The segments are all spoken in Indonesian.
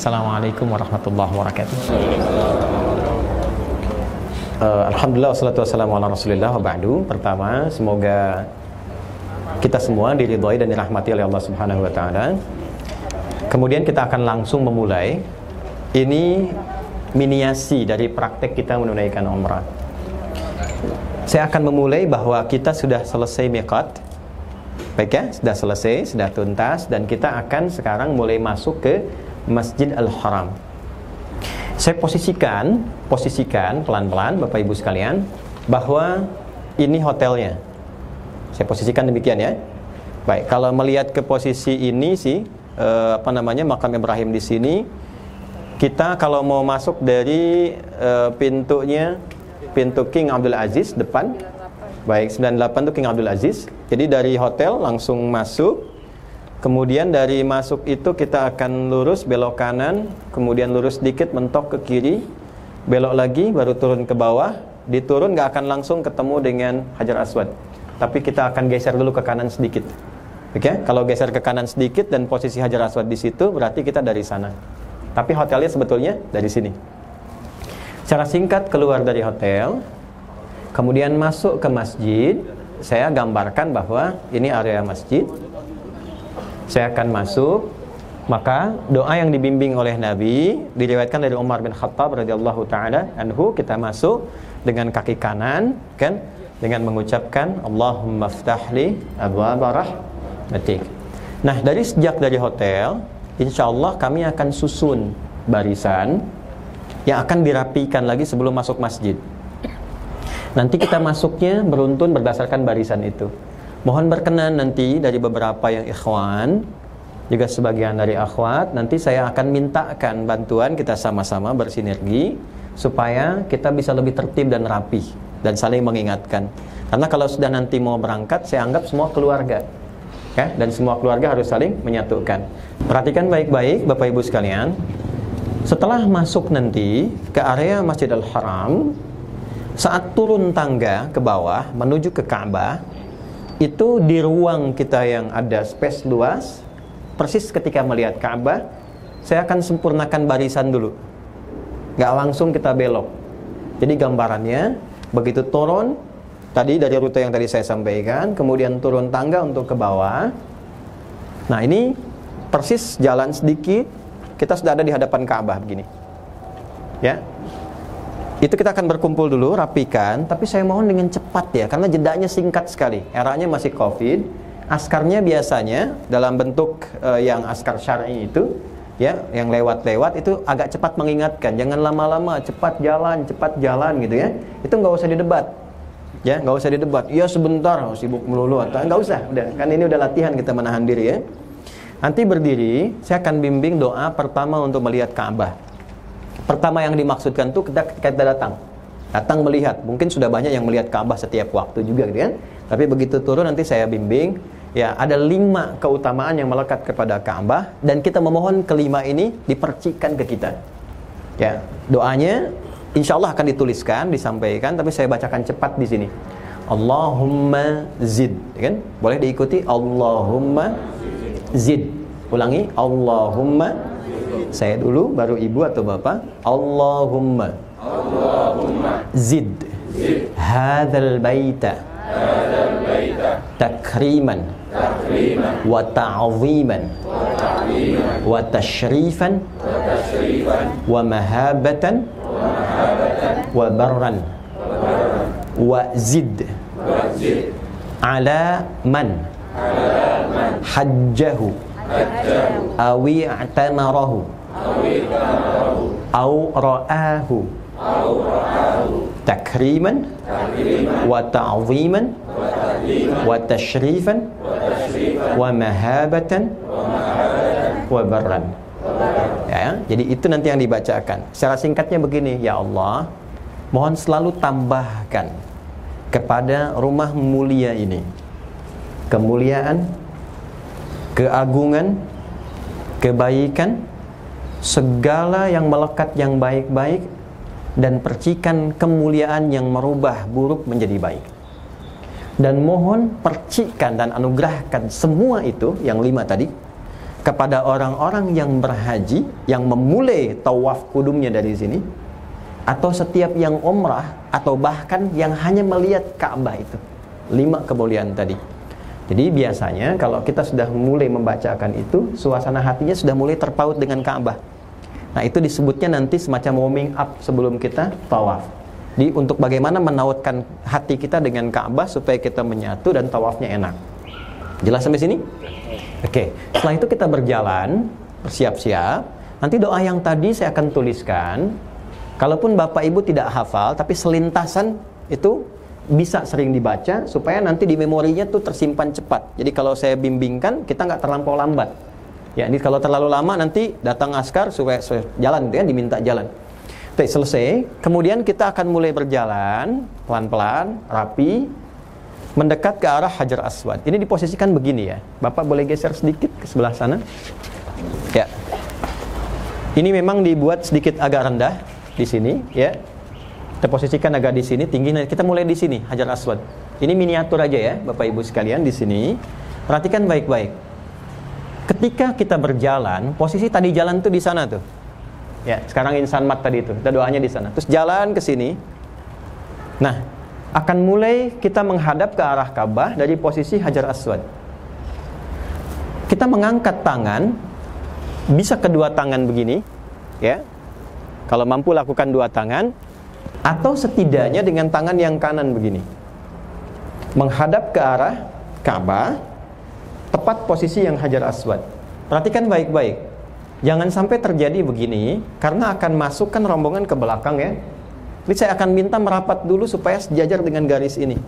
Assalamualaikum warahmatullahi wabarakatuh. Alhamdulillah wassalatu wassalamu ala rasulillah wa ba'du. Pertama, semoga kita semua diridhoi dan dirahmati oleh Allah Subhanahu wa taala. Kemudian kita akan langsung memulai. Ini miniasi dari praktek kita menunaikan umrah. Saya akan memulai bahwa kita sudah selesai miqat. Baik ya, sudah selesai, sudah tuntas, dan kita akan sekarang mulai masuk ke Masjid Al-Haram. Saya posisikan pelan-pelan Bapak Ibu sekalian bahwa ini hotelnya. Saya posisikan demikian ya. Baik, kalau melihat ke posisi ini sih makam Ibrahim di sini, kita kalau mau masuk dari pintu King Abdul Aziz depan. Baik, 98 itu King Abdul Aziz. Jadi dari hotel langsung masuk. Kemudian dari masuk itu kita akan lurus belok kanan, kemudian lurus sedikit mentok ke kiri, belok lagi baru turun ke bawah. Diturun nggak akan langsung ketemu dengan Hajar Aswad, tapi kita akan geser dulu ke kanan sedikit. Oke, kalau geser ke kanan sedikit dan posisi Hajar Aswad di situ, berarti kita dari sana. Tapi hotelnya sebetulnya dari sini. Secara singkat keluar dari hotel, kemudian masuk ke masjid. Saya gambarkan bahwa ini area masjid. Saya akan masuk, maka doa yang dibimbing oleh Nabi diriwayatkan dari Umar bin Khattab radhiyallahu taala anhu, kita masuk dengan kaki kanan kan, dengan mengucapkan Allahumma ftahli abwaaba rahmatik. Nah, dari hotel, insyaallah kami akan susun barisan yang akan dirapikan lagi sebelum masuk masjid. Nanti kita masuknya beruntun berdasarkan barisan itu. Mohon berkenan nanti dari beberapa yang ikhwan, juga sebagian dari akhwat, nanti saya akan mintakan bantuan, kita sama-sama bersinergi supaya kita bisa lebih tertib dan rapi dan saling mengingatkan. Karena kalau sudah nanti mau berangkat, saya anggap semua keluarga ya, dan semua keluarga harus saling menyatukan. Perhatikan baik-baik Bapak Ibu sekalian. Setelah masuk nanti ke area Masjidil Haram, saat turun tangga ke bawah menuju ke Ka'bah, itu di ruang kita yang ada space luas, persis ketika melihat Ka'bah, saya akan sempurnakan barisan dulu, nggak langsung kita belok. Jadi gambarannya, begitu turun tadi dari rute yang tadi saya sampaikan, kemudian turun tangga untuk ke bawah. Nah, ini persis jalan sedikit, kita sudah ada di hadapan Ka'bah begini ya. Itu kita akan berkumpul dulu, rapikan, tapi saya mohon dengan cepat ya, karena jedanya singkat sekali. Eranya masih Covid. Askarnya biasanya dalam bentuk yang askar syar'i itu ya, yang lewat-lewat itu agak cepat mengingatkan, jangan lama-lama, cepat jalan gitu ya. Itu nggak usah didebat. Ya, nggak usah didebat. Iya sebentar, sibuk melulu atau nggak usah. Udah, kan ini udah latihan kita menahan diri ya. Nanti berdiri, saya akan bimbing doa pertama untuk melihat Ka'bah. Pertama yang dimaksudkan tuh kita datang melihat. Mungkin sudah banyak yang melihat Ka'bah setiap waktu juga gitu kan. Tapi begitu turun nanti saya bimbing ya, ada 5 keutamaan yang melekat kepada Ka'bah, dan kita memohon kelima ini dipercikan ke kita. Ya, doanya insyaallah akan dituliskan, disampaikan, tapi saya bacakan cepat di sini. Allahumma zid, kan? Boleh diikuti, Allahumma zid. Ulangi, Allahumma. Saya dulu, baru ibu atau bapak. Allahumma zid hadzal baita takriman wa ta'ziman wa tashrifan wa mahabatan wa barran wa zid ala man hajjahu awi i'tamarahu au ra'ahu takriman wa ta'ziman wa tashrifan wa mahabatan wa barran. Ya, jadi itu nanti yang dibacakan. Secara singkatnya begini, ya Allah, mohon selalu tambahkan kepada rumah mulia ini kemuliaan, keagungan, kebaikan, segala yang melekat yang baik-baik, dan percikan kemuliaan yang merubah buruk menjadi baik. Dan mohon percikan dan anugerahkan semua itu, yang 5 tadi, kepada orang-orang yang berhaji, yang memulai tawaf kudumnya dari sini, atau setiap yang umrah, atau bahkan yang hanya melihat Ka'bah itu. 5 kebolehan tadi. Jadi biasanya kalau kita sudah mulai membacakan itu, suasana hatinya sudah mulai terpaut dengan Ka'bah. Nah, itu disebutnya nanti semacam warming up sebelum kita tawaf. Jadi untuk bagaimana menautkan hati kita dengan Ka'bah supaya kita menyatu dan tawafnya enak. Jelas sampai sini? Oke, setelah itu kita berjalan, bersiap-siap. Nanti doa yang tadi saya akan tuliskan. Kalaupun Bapak Ibu tidak hafal, tapi selintasan itu bisa sering dibaca supaya nanti di memorinya tuh tersimpan cepat. Jadi kalau saya bimbingkan, kita nggak terlampau lambat. Ya, ini kalau terlalu lama nanti datang askar supaya jalan, ya, diminta jalan. Oke, selesai. Kemudian kita akan mulai berjalan pelan-pelan, rapi, mendekat ke arah Hajar Aswad. Ini diposisikan begini ya. Bapak boleh geser sedikit ke sebelah sana. Ya. Ini memang dibuat sedikit agak rendah di sini, ya. Kita posisikan agak di sini, tinggi. Kita mulai di sini, Hajar Aswad. Ini miniatur aja ya, Bapak Ibu sekalian di sini. Perhatikan baik-baik. Ketika kita berjalan, posisi tadi jalan tuh di sana tuh. Ya, sekarang insan mat tadi itu. Kita doanya di sana. Terus jalan ke sini. Nah, akan mulai kita menghadap ke arah Ka'bah dari posisi Hajar Aswad. Kita mengangkat tangan, bisa kedua tangan begini, ya. Kalau mampu lakukan 2 tangan, atau setidaknya dengan tangan yang kanan begini. Menghadap ke arah Ka'bah, tepat posisi yang Hajar Aswad. Perhatikan baik-baik. Jangan sampai terjadi begini, karena akan masukkan rombongan ke belakang ya. Jadi saya akan minta merapat dulu supaya sejajar dengan garis ini.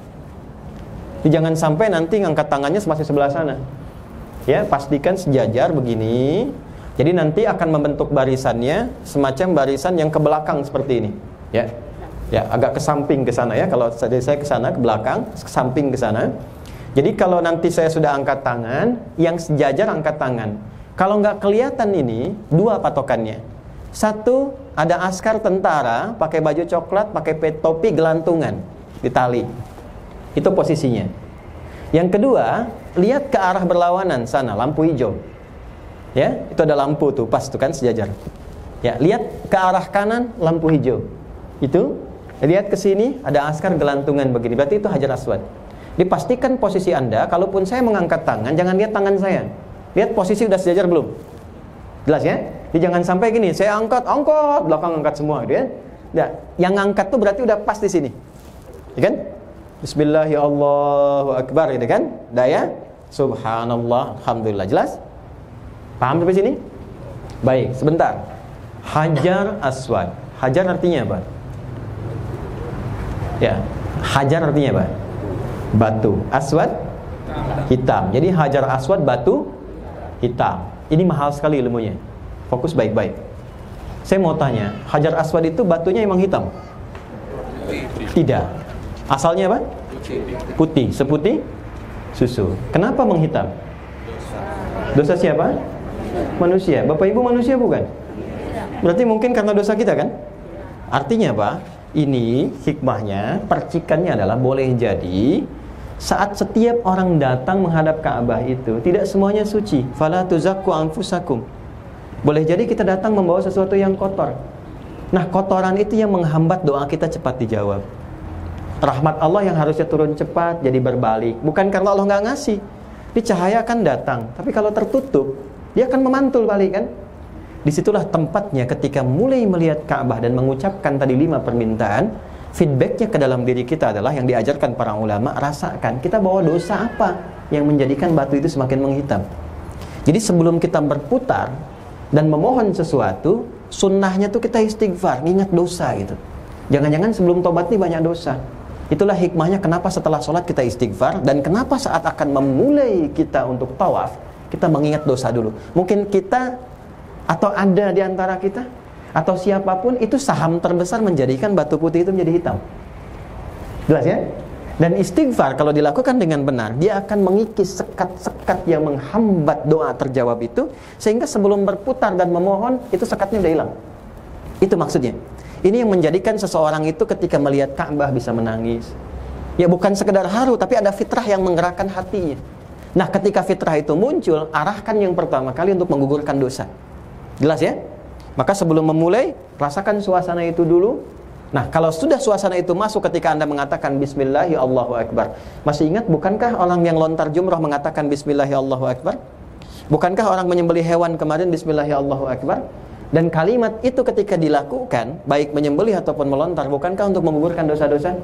Jadi jangan sampai nanti ngangkat tangannya masih sebelah sana. Ya, pastikan sejajar begini. Jadi nanti akan membentuk barisannya semacam barisan yang ke belakang seperti ini. Ya. Ya, agak ke samping ke sana ya. Kalau saya ke sana ke belakang, ke samping ke sana. Jadi kalau nanti saya sudah angkat tangan, yang sejajar angkat tangan. Kalau nggak kelihatan ini, 2 patokannya. 1, ada askar tentara pakai baju coklat, pakai topi gelantungan di tali. Itu posisinya. Yang kedua, lihat ke arah berlawanan sana, lampu hijau. Ya, itu ada lampu tuh, pas tuh kan sejajar. Ya, lihat ke arah kanan, lampu hijau. Itu, lihat ke sini ada askar gelantungan begini. Berarti itu Hajar Aswad. Dipastikan posisi Anda, kalaupun saya mengangkat tangan, jangan lihat tangan saya. Lihat posisi udah sejajar belum? Jelas ya? Jadi jangan sampai gini, saya angkat, belakang angkat semua, gitu ya. Nah, yang angkat tuh berarti udah pas di sini. Ya kan? Bismillah ya Allahu Akbar, gitu kan? Daya, subhanallah, alhamdulillah. Jelas? Paham sampai sini? Baik, sebentar. Hajar Aswad. Hajar artinya apa? Ya, hajar artinya apa? Batu. Aswad hitam. Jadi Hajar Aswad batu hitam. Ini mahal sekali ilmunya. Fokus baik-baik. Saya mau tanya, Hajar Aswad itu batunya emang hitam? Tidak. Asalnya apa? Putih. Seputih susu. Kenapa menghitam? Dosa siapa? Manusia. Bapak Ibu manusia bukan? Berarti mungkin karena dosa kita kan? Artinya apa? Ini hikmahnya, percikannya adalah boleh jadi saat setiap orang datang menghadap Ka'bah itu tidak semuanya suci. Fala tuzakku anfusakum. Boleh jadi kita datang membawa sesuatu yang kotor. Nah, kotoran itu yang menghambat doa kita cepat dijawab. Rahmat Allah yang harusnya turun cepat jadi berbalik. Bukan karena Allah nggak ngasih. Di cahaya akan datang, tapi kalau tertutup dia akan memantul balik kan. Disitulah tempatnya ketika mulai melihat Ka'bah dan mengucapkan tadi 5 permintaan. Feedbacknya ke dalam diri kita adalah yang diajarkan para ulama, rasakan kita bawa dosa apa yang menjadikan batu itu semakin menghitam. Jadi sebelum kita berputar dan memohon sesuatu, sunnahnya tuh kita istighfar, ingat dosa gitu. Jangan-jangan sebelum tobat nih banyak dosa. Itulah hikmahnya kenapa setelah sholat kita istighfar, dan kenapa saat akan memulai kita untuk tawaf, kita mengingat dosa dulu. Mungkin kita atau ada di antara kita atau siapapun itu saham terbesar menjadikan batu putih itu menjadi hitam. Jelas ya? Dan istighfar kalau dilakukan dengan benar, dia akan mengikis sekat-sekat yang menghambat doa terjawab itu, sehingga sebelum berputar dan memohon itu sekatnya udah hilang. Itu maksudnya. Ini yang menjadikan seseorang itu ketika melihat Ka'bah bisa menangis. Ya bukan sekedar haru, tapi ada fitrah yang menggerakkan hatinya. Nah, ketika fitrah itu muncul, arahkan yang pertama kali untuk menggugurkan dosa. Jelas ya? Maka sebelum memulai, rasakan suasana itu dulu. Nah, kalau sudah suasana itu masuk ketika Anda mengatakan Bismillahi Allahu Akbar. Masih ingat, bukankah orang yang lontar jumrah mengatakan Bismillahi Allahu Akbar? Bukankah orang menyembelih hewan kemarin Bismillahi Allahu Akbar? Dan kalimat itu ketika dilakukan, baik menyembelih ataupun melontar, bukankah untuk menggugurkan dosa-dosa?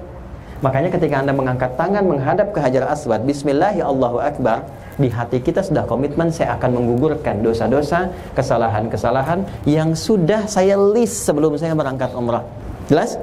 Makanya ketika Anda mengangkat tangan menghadap ke Hajar Aswad, Bismillahi Allahu Akbar, di hati kita sudah komitmen, saya akan menggugurkan dosa-dosa, kesalahan-kesalahan yang sudah saya list sebelum saya berangkat umrah. Jelas?